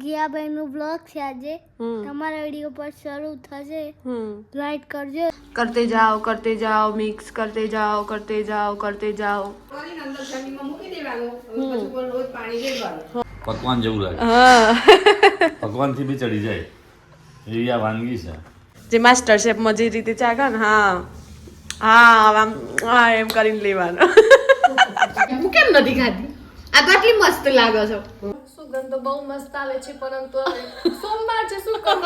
ગિયાભાઈ નું બ્લોગ છે આજે તમારા વિડિયો પર શરૂ થશે લાઈક કરજો करते जाओ मिक्स करते जाओ પકવાન જેવું લાગે પકવાન થી બી ચડી જાય એવી આ વાનગી છે જે માસ્ટર શેફ માં જે રીતે ચાગે ને હા આમ એમ કરીને લેવાનું હું કેમ નથી ખાધી આ તો આટલી મસ્ત લાગે છે સુગંધ તો બહુ મસ્ત આવે છે પરંતુ સોમવાર છે શું કરું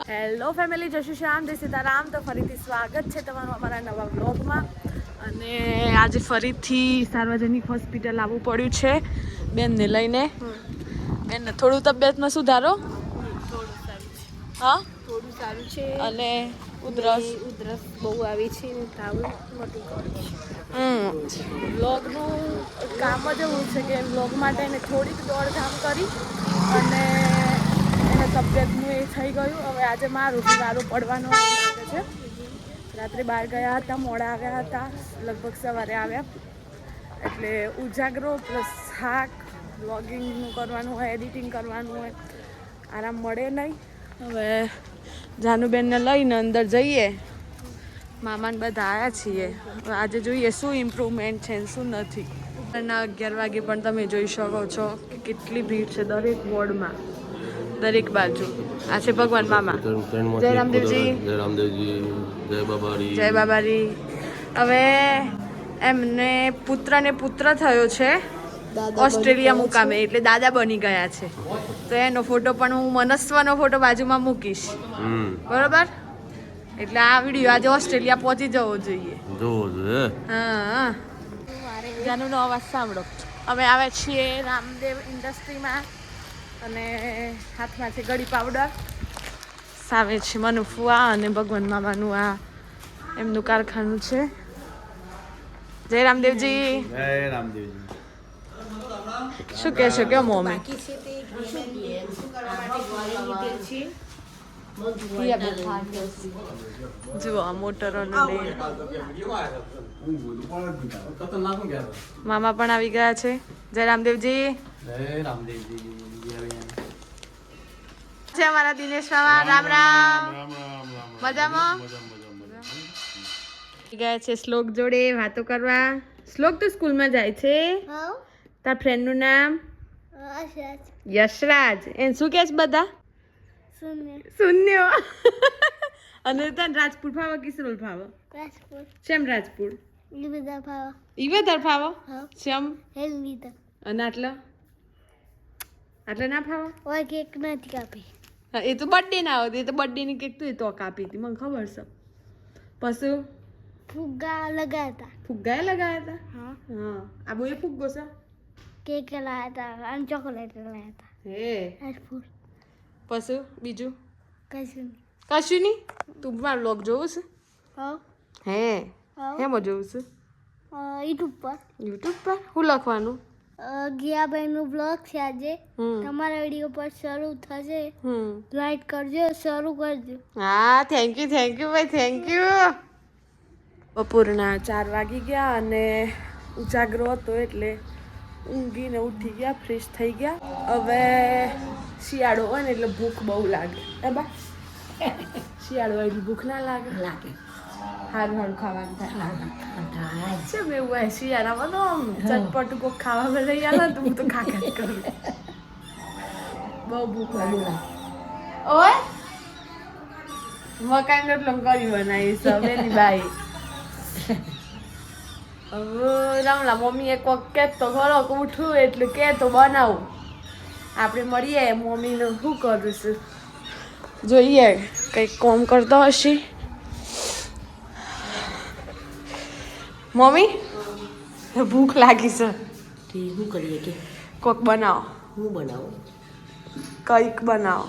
હેલો ફેમિલી જય શ્રી શ્યામ જય સીતારામ તો ફરીથી સ્વાગત છે તમારું અમારા નવા બ્લોગમાં અને આજે ફરીથી સાર્વજનિક હોસ્પિટલ આવવું પડ્યું છે બેનને લઈને બેનને થોડું તબિયતમાં સુધારો હા થોડું સારું છે અને ઉધરસ બહુ આવી છે ને તાવ મોટું કરે છે બ્લોગનું કામ જ એવું છે કે બ્લોગ માટે એને થોડીક દોડધામ કરી અને એને તબિયતનું એ થઈ ગયું હવે આજે મારું બી વારું પડવાનો લાગે છે રાત્રે બહાર ગયા હતા મોડા આવ્યા હતા લગભગ સવારે આવ્યા એટલે ઉજાગરો પ્લસ શાક બ્લોગિંગનું કરવાનું હોય એડિટિંગ કરવાનું હોય આરામ મળે નહીં હવે જાનુબેનને લઈને અંદર જઈએ મામાને બધા આવ્યા છીએ આજે જોઈએ શું ઇમ્પ્રુવમેન્ટ છે ને શું નથી અને 11 વાગે પણ તમે જોઈ શકો છો કે કેટલી ભીડ છે દરેક વોર્ડમાં દરેક બાજુ આ છે ભગવાન મામા જય રામદેવજી જય બાબારી હવે એમને પુત્ર થયો છે ઓસ્ટ્રેલિયા મુકામે એટલે દાદા બની ગયા છે તો એનો ફોટો પણ હું મનસ્વનો ફોટો બાજુમાં મૂકીશ બરોબર એટલે આ વિડીયો આજે ઓસ્ટ્રેલિયા પહોંચી જવો જોઈએ હા જાનુનો અવાજ સાંભળો અમે આવે છીએ રામદેવ ઇન્ડસ્ટ્રીમાં અને હાથમાં છે ગળી પાવડર સામે છે મનુફુઆ અને ભગવાન મામાનું આ એમનું કારખાનું છે જય રામદેવજી શું કહે છે કે મમ્મી જુઓ આ મોટરોને લઈને મામા પણ આવી ગયા છે જય રામદેવજી છે અમારા દિનેશ મામા રામ રામ મજામાં ગયા છે શ્લોક જોડે વાતો કરવા શ્લોક તો સ્કૂલમાં જાય છે તાર ફ્રેન્ડ નું નામ યશરાજ એને શું કે છે બધા શૂન્ય અને તને રાજપુર ફાવો કિશોર ફાવો શેમ રાજપુર ઈવેદર ફાવો શેમ અને આટલા ના ફાવો કેક નથી કાપી એ તો બર્થડે ના આવતી એ તો બર્થડે ની કેક તો કાપી હતી મને ખબર છે પછી ફુગ્ગા લગાયા હતા હા આ બોય ફુગ્ગો છે કેક લાયા હતા અને ચોકલેટ લાયા હતા હે રાજપુર પછી બીજું કશું નહીં તું મારો લોક જોવું છે હે હેમાં જોવું છે યુટ્યુબ પર શું લખવાનું ગિયાભાઈ નું બ્લોગ છે આજે તમારા વિડીયો પર શરૂ થશે લાઈક કરજો શરૂ કરજો હા થેન્ક યુ ભાઈ થેન્ક યુ બપોરના 4 વાગી ગયા અને ઉજાગરો હતો એટલે ઊંઘીને ઉઠી ગયા ફ્રેશ થઈ ગયા હવે શિયાળો હોય ને એટલે ભૂખ બહુ લાગે એ બા શિયાળો હોય એટલે ભૂખ ના લાગે સારું ખાવાનું થાય છે મેં એવું શિયાળામાં તો ચટપટું કોક ખાવા લઈ આવે તો હું તો ખાખા જ કરું બહુ ભૂખ લાગે ઓય મકાઈ રોટલો કરી બનાવીશ હવેની બાઈ રામલા મમ્મી એક વખત કે તો ઘરો ઉઠું એટલે કે તો બનાવું આપણે મળીએ મમ્મીનું શું કરું છું જોઈએ કંઈક કોમ કરતો હશે મમ્મી ભૂખ લાગી છે શું કરીએ કે કોક બનાવો હું બનાવું કંઈક બનાવો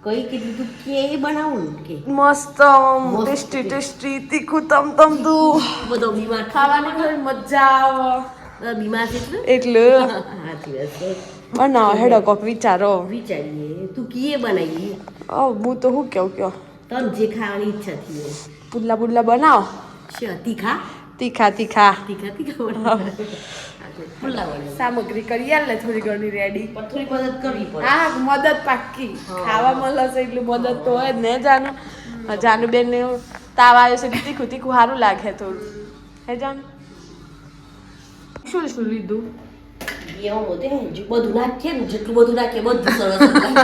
કઈ કીધું તું કે બનાવું કે મસ્ત ટેસ્ટી તીખું તમ તું બધો બીમાર ખાવાની ઘણી મજા આવે બીમાર છે એટલે સાચી વાત છે બનાવો હેડો કોક વિચારો વિચારીએ તું કીએ બનાવીએ હું તો શું કયો તને જે ખાવાની ઈચ્છા થઈ પુડલા બનાવો છે તીખા તીખા બનાવ સામગ્રી કરી આલે થોડી ઘણી રેડી. પણ થોડી મદદ કરવી પડે. હા મદદ પાક્કી. ખાવા મળે છે એટલું મદદ તો હોય જ ને જાનું. જાનુબેન ને તાવ આવ્યો છે તીખું તીખું સારું લાગે થોડું. હે જાન શું શું લીધું? એવું બધે બધું નાખીએ ને જેટલું બધું નાખીએ બધું સરસ લાગે.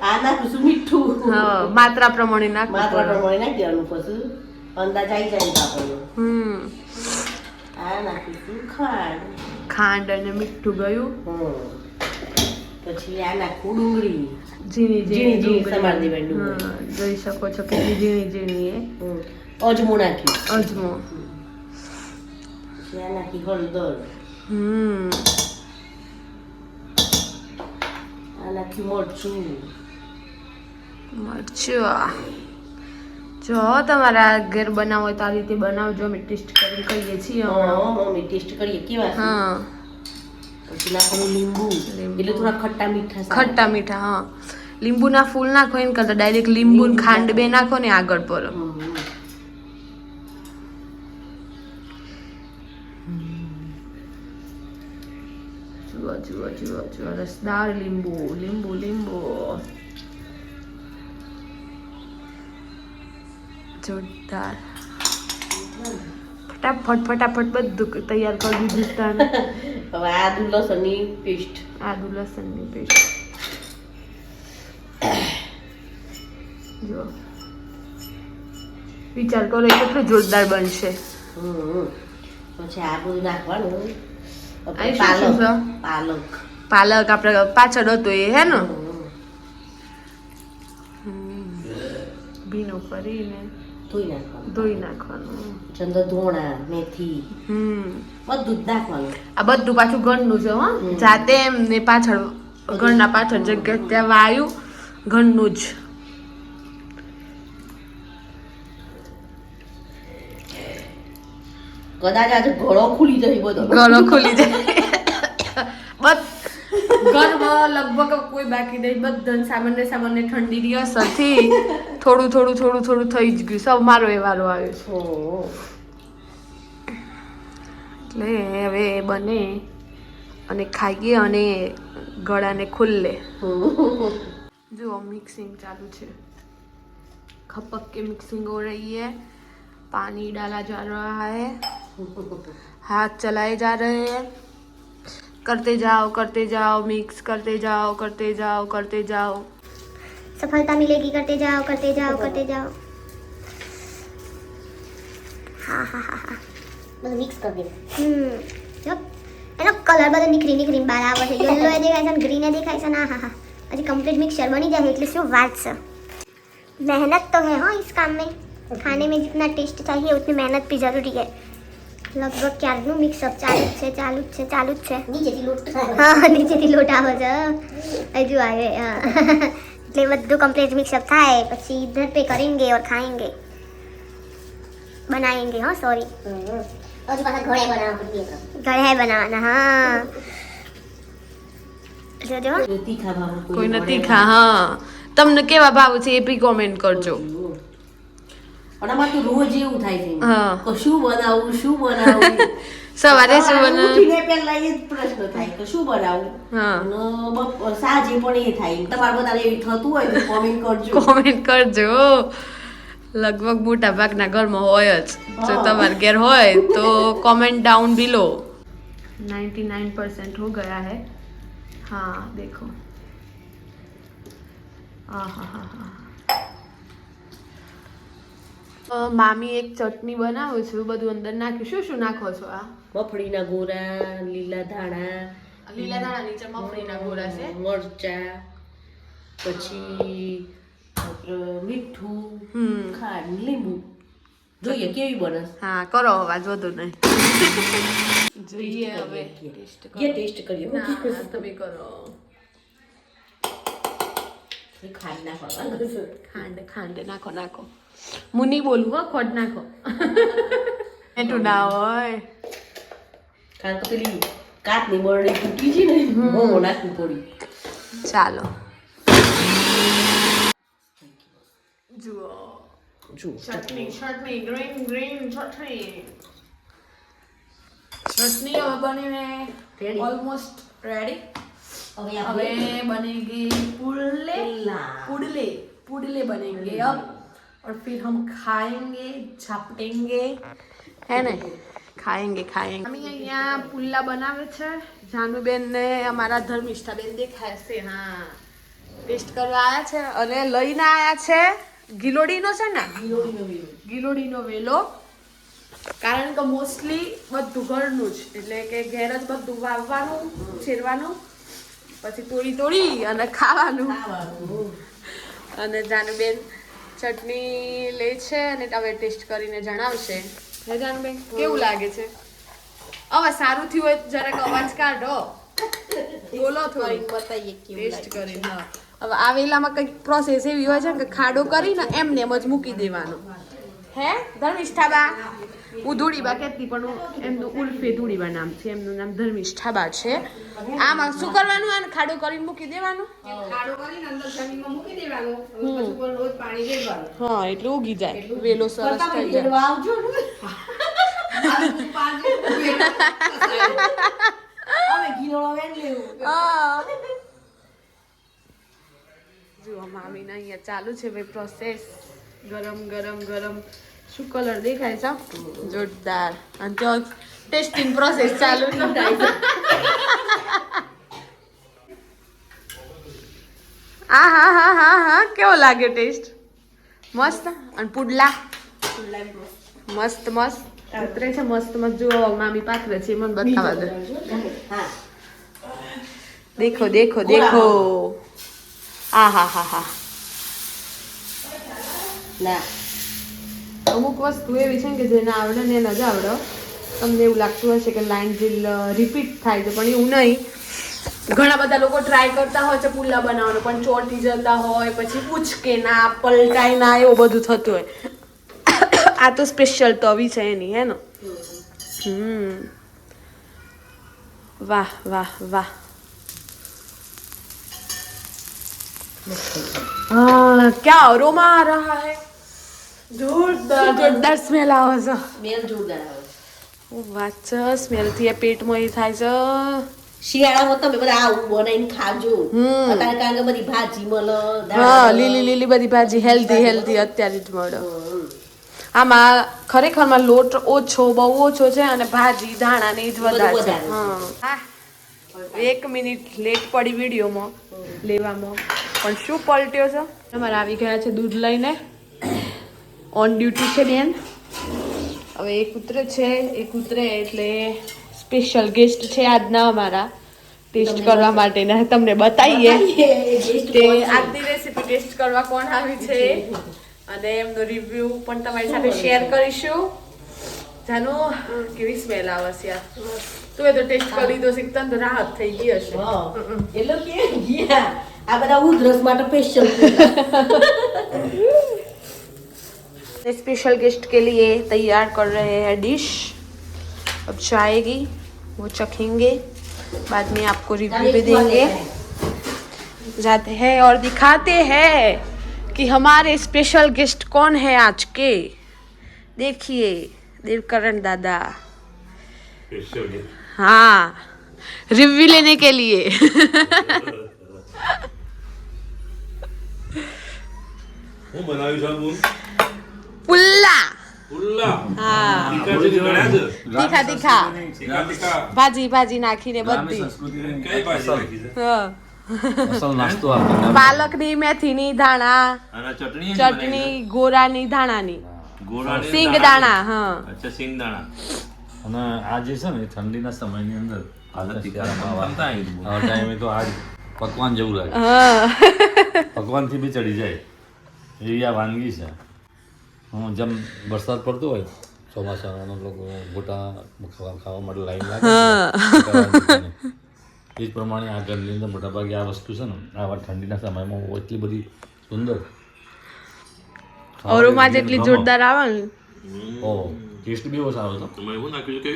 આ નાખું છું મીઠું. હા માત્રા પ્રમાણે નાખ. માત્રા પ્રમાણે નાખી દેવાનું પછી અંદાજ આવી જાય ને આપણને. આ નાખીશું ખાંડ. ખાંડ અને મીઠું ગયું. પછી આ નાખું ડુંગળી. ઝીણી ઝીણી સમારી દેવાની ડુંગળી. જોઈ શકો છો કે ઝીણી ઝીણી એ. અજમો નાખ્યું. અજમો. પછી આ નાખી હળદર. આ નાખી મરચું. જો તમારા ઘેર બનાવો હોય તો આ રીતે બનાવજો. અમે ટેસ્ટ કરીને કહીએ છીએ. મમ્મી ટેસ્ટ કરીએ કેવા છે. પછી નાખવાનું લીંબુ. એટલે થોડા ખટ્ટા મીઠા. ખટ્ટા મીઠા. હા લીંબુના ફૂલ નાખો એને કરતા ડાયરેક્ટ લીંબુ ને ખાંડ બે નાખો ને આગળ પર. જુઓ જુઓ જુઓ જુઓ રસદાર લીંબુ લીંબુ લીંબુ જોરદાર. ફટાફટ ફટાફટ બધું તૈયાર કરી દીધું. હવે આદુ લસણની પેસ્ટ. આદુ લસણની પેસ્ટ જો વિચાર કરો એ કેટલું જોરદાર બનશે. પછી આ બધું નાખવાનું. પાલક પાલક આપણે પાછળ હતો એ હે ને ભીનો કરીને ધોઈ નાખવાનું. ચંદર ધોણા મેથી બધું જ નાખવાનું. આ બધું પાછું ઘરનું છે. હા જાતે એમ ને પાછળ ઘરના પાછળ જગ્યા ત્યાં વાયુ ઘરનું જ. કદાચ આજે ગળો ખુલી જાય. બધો ગળો ખુલી જાય. ઘરમાં લગભગ કોઈ બાકી નહીં. બધા સામાન્ય સામાન્ય ઠંડીની અસરથી થોડું થોડું થોડું થોડું થઈ જ ગયું. સૌ મારો એ વારો આવ્યો છે. એટલે હવે બને અને ખાઈએ અને ગળાને ખુલ્લે. જો મિક્सिंग चालू है. खपक के मिक्सिंग हो रही है. पानी डाला जा रहा है. हाथ चलाए जा रहे हैं. करते जाओ मिक्स करते जाओ करते जाओ. सफलता मिलेगी. करते जाओ करते जाओ करते जाओ. हाँ हाँ हाँ हाँ બધું મિક્સ કરી દે. જો એનો કલર બધો નીકળી બહાર આવે છે. યલો એ દેખાય છે ને ગ્રીન એ દેખાય છે. હા હા अभी कंप्लीट मिक्सचर बनी जाए એટલે શું વાત છે. मेहनत तो है हाँ इस काम में. खाने में जितना टेस्ट चाहिए उतनी मेहनत भी जरूरी है. लगभग क्यारનું મિક્સઅપ ચાલુ જ છે. નીચેથી લોટ. હા નીચેથી લોટ આવે છે. હજુ આવે. એટલે બધું કમ્પ્લીટ મિક્સઅપ થાય પછી इधर पे करेंगे और खाएंगे बनाएंगे. हाँ सॉरी હજુ પાછા ઘરે બનાવવાના. હા જો તીખા ભાવ કોઈ નથી ખા. હા તમને કેવા ભાવ છે એ બી કોમેન્ટ કરજો. પણ આમાં તો રોજ એવું થાય છે. હા. કે શું બનાવું સવારે શું બનાવું ઉઠીને પહેલા એ જ પ્રશ્ન થાય કે શું બનાવું. હા અને સાંજે પણ એ થાય. તમારે બધાને એવું થતું હોય તો કોમેન્ટ કરજો. કોમેન્ટ કરજો. લગભગ મોટા ભાગના ઘરમાં હોય જ. જો તમારે ઘેર હોય તો कमेंट डाउन बिलो. 99% हो गया है. हाँ देखो. મામી એક ચટણી બનાવું છું. બધું અંદર નાખ્યું. શું નાખો છો? આ મફળીના ગોરા, લીલા ધાણા નીચે મફળીના ગોળા છે. મરચા પછી મીઠું ખાંડ લીંબુ. જોઈએ કેવી બને. હા કરો અવાજ વધુ નહીં. જોઈએ હવે ટેસ્ટ કરીએ. તમે કરો. ખાંડ નાખવાનું. ખાંડ નાખો. હું નહીં બોલું હો. ખોટ નાખો. એટલું ના હોય. કારણ કે પેલી કાચની બરણી તૂટી છે ને બહુ નાખવી પડી. ચાલો જુઓ. 主 ચટણી ગ્રીન ચટણી. 这个 ચટણી 这个 ચટણી 这个 ગ્રીન ચટણી. ચટણી હવે બનીને Ready? Almost ready. હવે હવે આપણે बनेंगे पुडले बनेंगे अब और फिर हम खाएंगे झपटेंगे है ने ખાएंगे અમે અહીંયા પુલ્લા બનાવે છે જાનુબેન ને અમારા ધર્મિષ્ઠાબેન દેખાય છે. હા, ટેસ્ટ કરવા આયા છે અને લઈને આયા છે ગિલોડીનો છે ને ગિલોડીનો વેલો. કારણ કે મોસ્ટલી બધું ઘરનું જ, એટલે કે ઘેર જ બધું વાવવાનું, છેરવાનું, પછી તોડી અને ખાવાનું. અને જાનુબેન ચટણી લે છે અને હવે ટેસ્ટ કરીને જણાવશે. હે જાનુબેન, કેવું લાગે છે? હવે સારું થયું હોય તો જરાક અવાજ કાઢો, બોલો થોડી, બતાવીએ કેવું ટેસ્ટ કરીને. હા, હવે આ વેલામાં કંઈક પ્રોસેસ એવી હોય છે કે ખાડો કરીને એમને એમ જ મૂકી દેવાનો. હે ધર્મિષ્ઠાબા, હું ધૂળીબા કહેતી પણ એમનું ઉર્ફે ધૂળીબા નામ છે, એમનું નામ ધર્મિષ્ઠાબા છે. આમાં શું કરવાનું? આને ખાડો કરીને મૂકી દેવાનું. હા, એટલે ઉગી જાય, વેલો સરસ થઈ જાય. આવજો ને. હવે ગીલોળો વેણ લેવું. હા. જુઓ મામીને અહીંયા ચાલુ છે ભાઈ પ્રોસેસ. ગરમ શું કલર દેખાય છે? જોરદાર. અને તો ટેસ્ટિંગ પ્રોસેસ ચાલુ છે. હા, કેવો લાગ્યો ટેસ્ટ? મસ્ત. અને પુડલા મસ્ત ઉતરે છે, મસ્ત જુઓ મામી પાથરે છે, મને બતાવવા દે. હા, દેખો. હા. ના અમુક વસ્તુ એવી છે કે જેને આવડે ને એને જ આવડે. તમને એવું લાગતું હશે કે લાઈન ડ્રીલ રિપીટ થાય છે, પણ એવું નહીં. ઘણા બધા લોકો ટ્રાય કરતા હોય છે પુલ્લા બનાવવાનું, પણ ચોટી જતા હોય, પછી ઉચકે ના, પલટાય ના, એવું બધું થતું હોય. આ તો સ્પેશિયલ તવી છે એની, હે ને? વાહ. हाँ, क्या अरोमा आ रहा है? જોરદાર સ્મેલ આવે છે. સ્મેલ જોરદાર આવે. વાત છે, સ્મેલ થી પેટમાં એ થાય છે. શિયાળામાં તમે બધા આવું બનાવીને ખાજો. અત્યારે કારણ કે બધી ભાજી મળે. હા, લીલી બધી ભાજી હેલ્ધી અત્યારે જ મળે. આમાં ખરેખરમાં લોટ બહુ ઓછો છે અને ભાજી દાણા ને જ વધારે છે. હા, 1 મિનિટ લેટ પડી વિડીયોમાં લેવામાં, પણ શું પલટ્યો છે. અમારે આવી ગયા છે દૂધ લઈને. ઓન ડ્યુટી છે બેન. હવે એક ઉતરે એટલે સ્પેશિયલ ગેસ્ટ છે આજના અમારા, ટેસ્ટ કરવા માટેના. તમને બતાવીએ કે આજની રેસીપી ટેસ્ટ કરવા કોણ આવી છે અને એમનો રિવ્યુ પણ તમારી સાથે શેર કરીશું. જાનો કેવી સ્મેલ આવે છે યાર. તું એ તો ટેસ્ટ કરી લીધો છે, તને તો રાહત થઈ ગઈ હશે. એટલે કે ગયા આ બધા ઉધરસ માટે સ્પેશિયલ. स्पेशल गेस्ट के लिए तैयार कर रहे हैं डिश. अब जाएगी, वो चखेंगे, बाद में आपको रिव्यू भी देंगे. जाते हैं और दिखाते हैं कि हमारे स्पेशल गेस्ट कौन है आज के. देखिए देवकरण दादा. हाँ, रिव्यू लेने के लिए. હું બનાવ્યું છે બોલ? પુલ્લા. હા, તીખા ભાજી નાખીને બધી. કઈ ભાજી નાખી છે? હા. અસલ નાસ્તો આપણને. પાલકની, મેથીની, ધાણા, અને ચટણી ચટણી, ગોરાની, ધાણાની, ગોળાની સિંગ દાણા. હા, અચ્છા, સિંગ દાણા. અને આ જે છે ને ઠંડીના સમયની અંદર ટાઈમે તો આ પકવાન જેવું લાગે. પકવાનથી બી ચડી જાય એવી આ વાનગી છે. જેમ વરસાદ પડતો હોય ચોમાસાનો, લોકો ગોટા ખાવા માટે લાઈન લાગે, એ જ પ્રમાણે આ ઘરની અંદર મોટાભાગે આ વસ્તુ છે ને આવા ઠંડીના સમયમાં એટલી બધી સુંદર ઓરોમાં જેટલી જોરદાર આવે ને. ટેસ્ટ બી બહુ સારો હતો. તમે એવું નાખ્યું છે?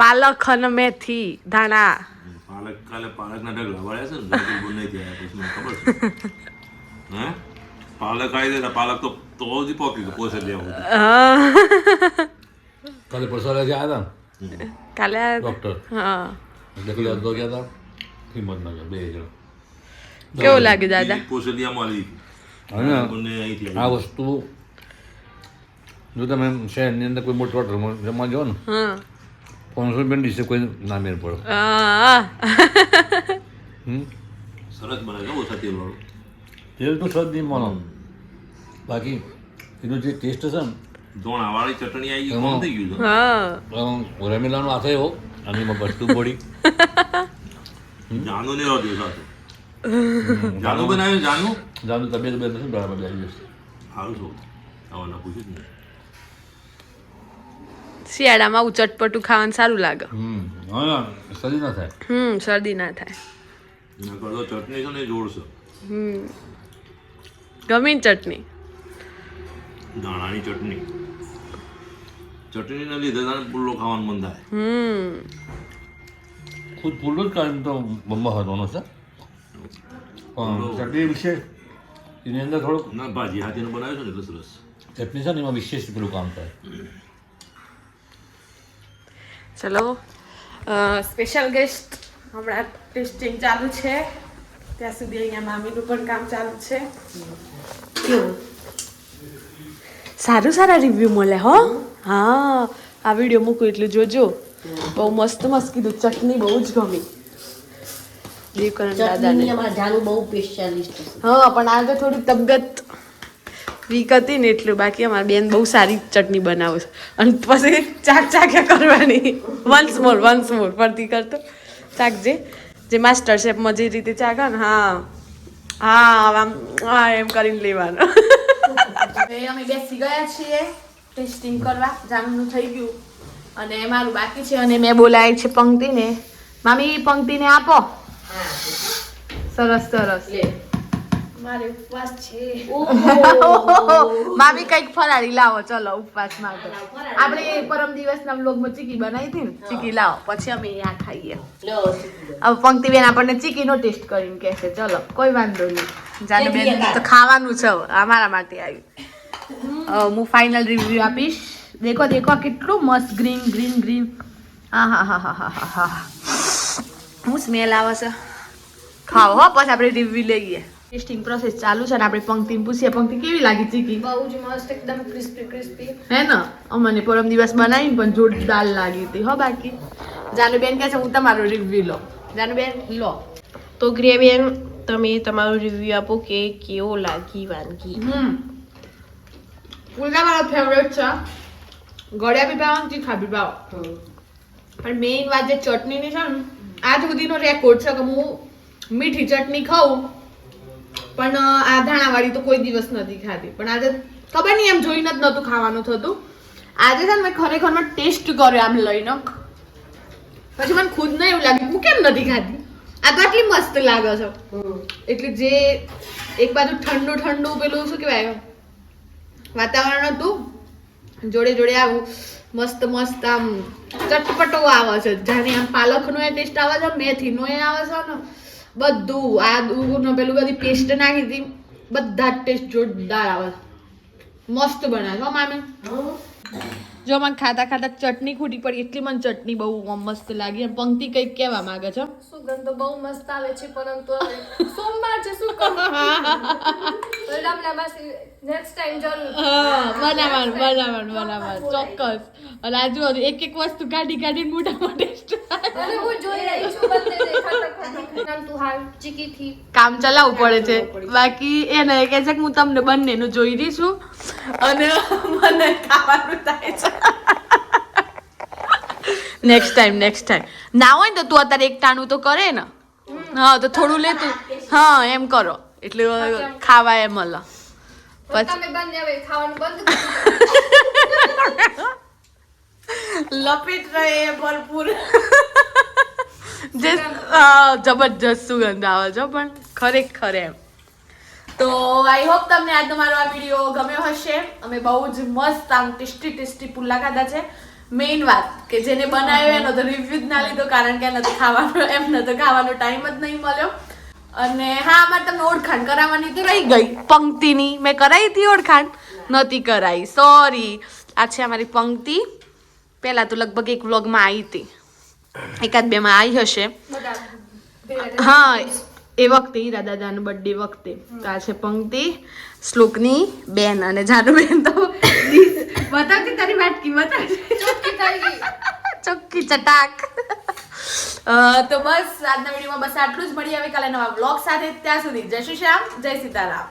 પાલક અને મેથી, ધાણા. પાલકના ઢગલા વાળ્યા છે ને, નહીં થયા પછી મને ખબર છે. હે પાલક આવી દે, પાલક તો જ પોકી પોસે લેવું. કાલે પરસો આવ્યા હતા કાલે ડૉક્ટર હા એટલે અડધો ગયા હતા હિંમતનગર 2 જણ. કેવું લાગ્યું દાદા અને આ વસ્તુ જો તમે શહેરની અંદર કોઈ મોટી હોટલમાં જમવા જાઓ ને હા 500 રૂપિયાની ડીશે કોઈ ના મેળ પડે. સરસ બનાવે ઓછા તેલ વાળું. તેલ તો સ્વાદ નહીં માનો, બાકી એનો જે ટેસ્ટ છે ને ધોણાવાળી ચટણી આવી ગઈ, કોણ થઈ ગયું છે? હા રમેલાનો હાથે એવો અને એમાં બસતું પડી. જાનું ને આવતું સાથે. જાનું બનાવ્યું જાનું જાનું તબિયત નથી બરાબર બે દિવસ. સારું છું આવવાના પૂછ્યું જ નહીં. શિયાળામાં આવું ચટપટું ખાવાનું સારું લાગે. હા શરીર ના થાય. શરદી ના થાય. એના કરતા ચટણી છે ને એ જોડશે. ગમે ચટણી. દાણાની ચટણી. ચટણીને લીધે તને પુલ્લો ખાવાનું મન થાય. ખુદ પુલ્લો જ કાઢીને તો મહત્વનો છે. પણ ચટણી વિશેષ એની અંદર થોડુંક ના ભાજી હાથીને બનાવ્યું છે ને એટલે સરસ. ચટણી છે ને એમાં વિશેષ પેલું કામ થાય. ચલો સ્પેશિયલ ગેસ્ટ હમણાં ટેસ્ટિંગ ચાલુ છે, ત્યાં સુધી અહીંયા મામીનું પણ કામ ચાલુ છે. સારું સારા રિવ્યુ મળે હો. હા આ વિડીયો મૂકું એટલું જોજો. બહુ મસ્ત મસ્ત કીધું. ચટણી બહુ જ ગમી દેવકરણ દાદાને. અમારા જાનું બહુ સ્પેશિયાલિસ્ટ છે. હા પણ આ તો થોડી તબિયત વીક હતી ને એટલું, બાકી અમારી બેન બહુ સારી ચટણી બનાવે છે. અને પછી ચાખ્યા કરવાની. વન્સ મોર ફરતી કરતો ચાખજે, જે માસ્ટર શેફમાં જે રીતે ચાખા ને હા આમ હા એમ કરીને લેવાનું. હવે અમે બેસી ગયા છીએ ટેસ્ટિંગ કરવા. જામનું થઈ ગયું અને મારું બાકી છે, અને મેં બોલાવી છે પંક્તિને. મામી પંક્તિને આપો. સરસ સરસ. મારે ઉપવાસ છે. મામી કઈક ફરાળી લાવો. ચલો ઉપવાસ માટે આપણે પરમ દિવસના વ્લોગમાં ચીકી બનાવી હતી ને, ચીકી લાવો પછી અમે આ ખાઈએ. હવે પંક્તિબેન આપણને ચીકીનો ટેસ્ટ કરીને કહેશે. ચલો કોઈ વાંધો નહીં. જાનુબેન તો ખાવાનું છે અમારા માટે આવ્યું. હું ફાઇનલ રિવ્યુ આપીશ. દેખો દેખો કેટલું મસ્ત ગ્રીન ગ્રીન ગ્રીન. હા હું સ્મેલ આવે છે. ખાઓ હો પછી આપણે રિવ્યુ લઈએ. ટેસ્ટિંગ પ્રોસેસ ચાલુ છે ને આપણે પંક્તિને પૂછીએ. પંક્તિ કેવી લાગી ચીકી? બહુ જ મસ્ત, એકદમ ક્રિસ્પી ક્રિસ્પી. હે ને અમને પરમ દિવસ બનાવીને પણ જોરદાર લાગી હતી હો. બાકી જાનુબેન કહે છે હું તમારો રિવ્યુ લો. જાનુબેન લો. તો ગ્રેબેન તમે તમારું રિવ્યુ આપો કે કેવો લાગી વાનગી. પુલ્લા મારો ફેવરેટ છે. ગળ્યા બી ભાવ તીખા બી ભાવ. પણ મેઇન વાત જે ચટણીની છે ને, આજ સુધીનો રેકોર્ડ છે કે હું મીઠી ચટણી ખાઉં પણ આ ધાણાવાળી તો કોઈ દિવસ નથી ખાધી. પણ આજે ખબર નહીં એમ જોઈને જ નહોતું ખાવાનું થતું. આજે છે ને મેં ખરેખરમાં ટેસ્ટ કર્યો આમ લઈને, પછી મને ખુદ ને એવું લાગ્યું હું કેમ નથી ખાધી. આ તો આટલી મસ્ત લાગે છે. એટલે જે એક બાજુ ઠંડુ ઠંડુ પેલું શું કહેવાય વાતાવરણ હતું, જોડે જોડે આવું મસ્ત મસ્ત આમ ચટપટો આવે છે. જાણે આમ પાલકનો એ ટેસ્ટ આવે છે, મેથીનો એ આવે છે ને, બધું આદુનો પેલું બધી પેસ્ટ નાખી હતી, બધા જ ટેસ્ટ જોરદાર આવે છે. મસ્ત બનાવે હો મામી. જો મને ખાતા ખાતા ચટણી ખૂટી પડી, એટલી મને ચટણી બહુ મસ્ત લાગી. અને પંક્તિ કંઈક કહેવા માંગે છે. સુગંધ તો બહુ મસ્ત આવે છે, પરંતુ હવે સોમવાર છે શું કરું. નેક્સ્ટ ટાઈમ જરૂર બનાવવાનું ચોક્કસ. અને આજુ એક એક વસ્તુ કાઢી કાઢીને મોટામાં ટેસ્ટ અને હું જોઈ રહી છું બંને દેખાતા તું હાલ ચીકી થી કામ ચલાવવું પડે છે. બાકી એને કહે છે કે હું તમને બંનેનું જોઈ રહી છું અને મને ખાવાનું થાય છે. નેક્સ્ટ ટાઈમ ના હોય ને તો તું અત્યારે એક ટાણું તો કરે ને. હા તો થોડું લેતું. હા એમ કરો એટલે ખાવા એમ મળે. તમે બંને હવે ખાવાનું બંધ લપેટ રહે ભરપૂર. જે જબરજસ્ત સુગંધ આવે છે પણ ખરેખર એમ. તો આઈ હોપ તમને આજનો મારો આ વિડીયો ગમ્યો હશે. અમે બહુ જ મસ્ત આમ ટેસ્ટી પુલ્લા ખાધા છે. મેઇન વાત કે જેને બનાવ્યો એનો તો રિવ્યુ જ ના લીધો, કારણ કે એમને તો ખાવાનો ટાઈમ જ નહીં મળ્યો. અને હા અમારે તમને ઓળખાણ કરાવવાની તો રહી ગઈ પંક્તિની. મેં કરાવી હતી ઓળખાણ, નહોતી કરાવી, સોરી. આ છે અમારી પંક્તિ. પહેલા તો લગભગ એક વ્લોગમાં આવી હતી. એકાદ બે માં આવી હશે. હા એ વખતે હીરા દાદાનો બર્થડે વખતે. તો આ છે પંક્તિ, શ્લોકની બેન અને જાનુબેન તો બતાવતી તારી વાટકી બતાવતી ચોખ્ખી ચટાક. તો બસ આજના વિડીયોમાં બસ આટલું જ. મળીએ હવે કાલે નવા બ્લોગ સાથે. ત્યાં સુધી જય શ્રી શ્યામ, જય સીતારામ.